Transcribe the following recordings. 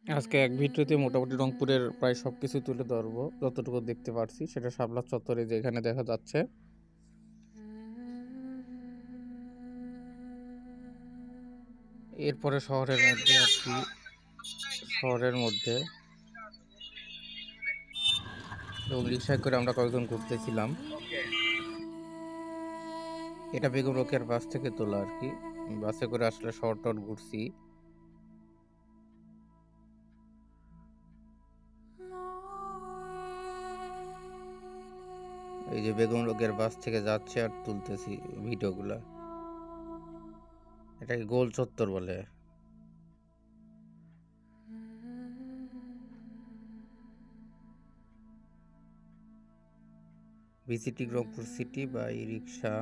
আজকে এক ভিডিওতে মোটামুটি রংপুরের প্রায় সবকিছু তুলে ধরবো, যতটুকু দেখতে পারছি সেটা শাপলা চত্বরে যে এখানে দেখা যাচ্ছে। এরপরে শহরের মধ্যে আর কি, শহরের মধ্যে এবং রিক্সায় করে আমরা কয়েকজন ঘুরতেছিলাম। এটা বেগম রোকেয়ার বাস থেকে তোলা আর কি, বাসে করে আসলে শহর টর ঘুরছি। এই যে বেগম রোকেয়ার বাস থেকে যাচ্ছে আর তুলতেছি ভিডিওগুলা। এটাকে গোল চত্বর বলে। Visiting Rangpur city by rickshaw.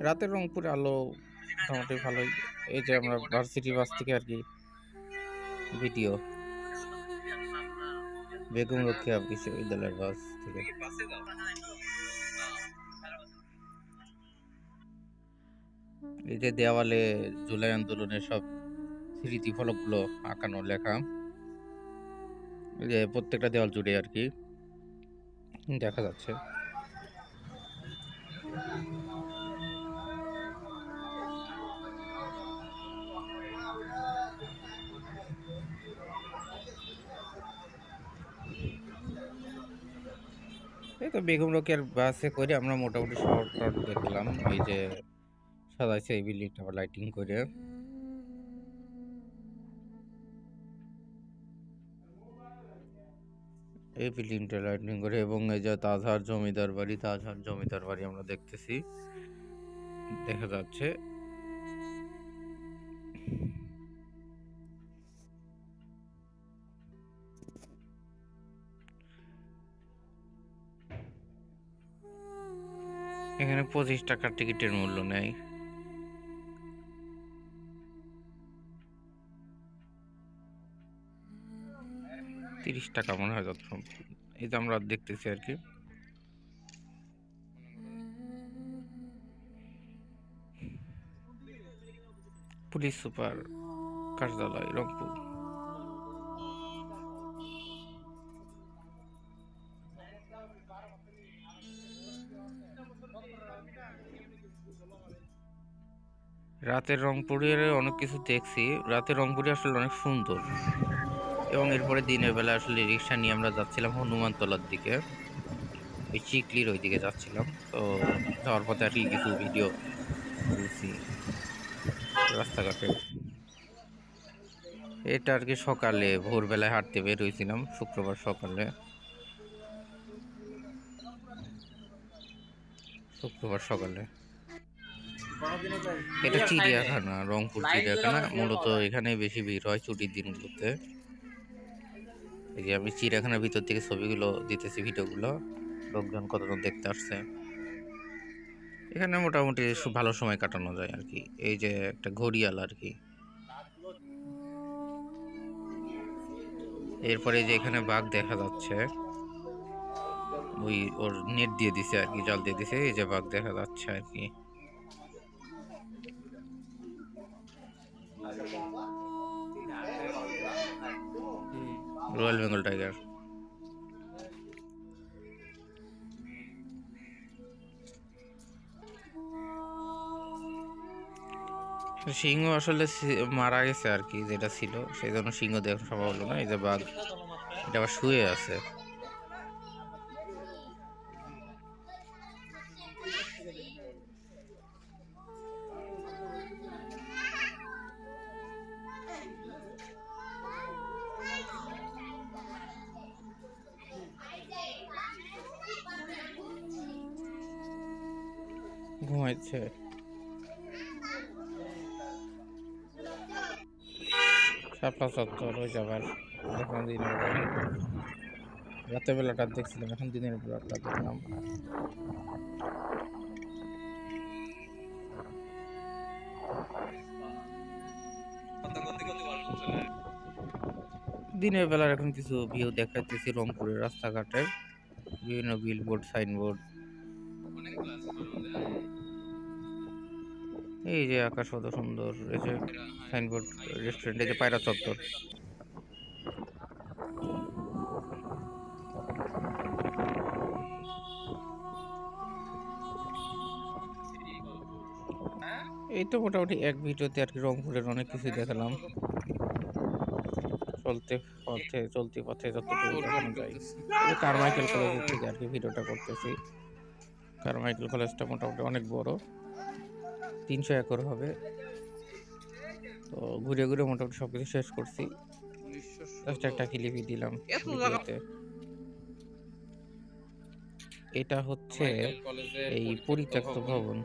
রাতের রংপুরে আলো মোটামুটি ভালোই। এই যে আমরা ভার্সিটি বাস থেকে আর কি ভিডিও, বেগম রোকেয়া বিশ্ববিদ্যালয়ের বাস থেকে। এই যে দেওয়ালে জুলাই আন্দোলনের সব স্মৃতি ফলকগুলো আঁকানো লেখা, এই যে প্রত্যেকটা দেওয়াল জুড়ে আর কি দেখা যাচ্ছে। এই তো বেগম রোকেয়ার বাসে করে আমরা মোটামুটি শহর টর দেখলাম। এই যে সাজাইছে এই বিল্ডিংটা লাইটিং করে। এই বিল্ডিংটা লাইটিং করে এবং এই যে তাজহার জমিদার বাড়ি, তাজহার জমিদার বাড়ি আমরা দেখতেছি, দেখা যাচ্ছে। এখানে 25 টাকা টিকিটের মূল্য নেয়। ৳30 মনে হয় যত সম্ভব। এই যে আমরা দেখতেছি আর কি। পুলিশ সুপার কার্যালয় রংপুর। রাতের রংপুরের অনেক কিছু দেখছি। রাতের রংপুরে আসলে অনেক সুন্দর। এবং এরপরে দিনের বেলা আসলে রিক্সা নিয়ে আমরা যাচ্ছিলাম হনুমানতলার দিকে, ওই চিকলির ওই দিকে যাচ্ছিলাম। তো যাওয়ার পথে আর কি কিছু ভিডিও তুলছি রাস্তাঘাটে। এটা আর কি সকালে ভোরবেলায় হাঁটতে বের হয়েছিলাম শুক্রবার সকালে। এটা চিড়িয়াখানা, রংপুর চিড়িয়াখানা। মূলত এখানে বেশি ভিড় হয় ছুটির দিনগুলোতে। এই যে আমি চিড়িয়াখানার ভিতর থেকে ছবিগুলো দিতেছি, ভিডিওগুলো, লোকজন কতজন দেখতে আসছে। এখানে মোটামুটি ভালো সময় কাটানো যায় আর কি। এই যে একটা ঘড়িয়াল আর কি। এরপরে যে এখানে বাঘ দেখা যাচ্ছে, ওই ওর নেট দিয়ে দিছে আর কি, জাল দিয়ে দিছে। এই যে বাঘ দেখা যাচ্ছে আর কি। Royal Bengal tiger. সিংহ আসলে মারা গেছে আর কি, যেটা ছিল সেই জন্য সিংহ দেখা সম্ভব হলো না। এই যে বাঘ, এটা আবার শুয়ে আছে। ঘুমাইছে। শাপলা চত্বর ওই যাবার। এখন দিনের বেলা, রাতের বেলাটা দেখছিলাম, এখন দিনের বেলাটা দেখলাম। দিনের বেলার এখন কিছু ভিউ দেখাইতেছি রংপুরের রাস্তাঘাটের, বিভিন্ন বিলবোর্ড, সাইনবোর্ড। এই যে আকাশ কত সুন্দর, এই যে সাইনবোর্ড, রেস্টুরেন্ট, এই যে পায়রা চত্বর। এই তো মোটামুটি এক ভিডিওতে আর কি রংপুরের অনেক কিছু দেখালাম। চলতি পথে যতটুকু দেখানো যায়। কারমাইকেল কলেজের থেকে আর কি ভিডিওটা করতেছি। কারমাইকেল কলেজটা মোটামুটি অনেক বড়, 300 একর হবে। তো ঘুরে ঘুরে মোটামুটি সবকিছু শেষ করছি। জাস্ট একটা ক্লিপই দিলাম ভিডিওতে। এটা হচ্ছে এই পরিত্যক্ত ভবন।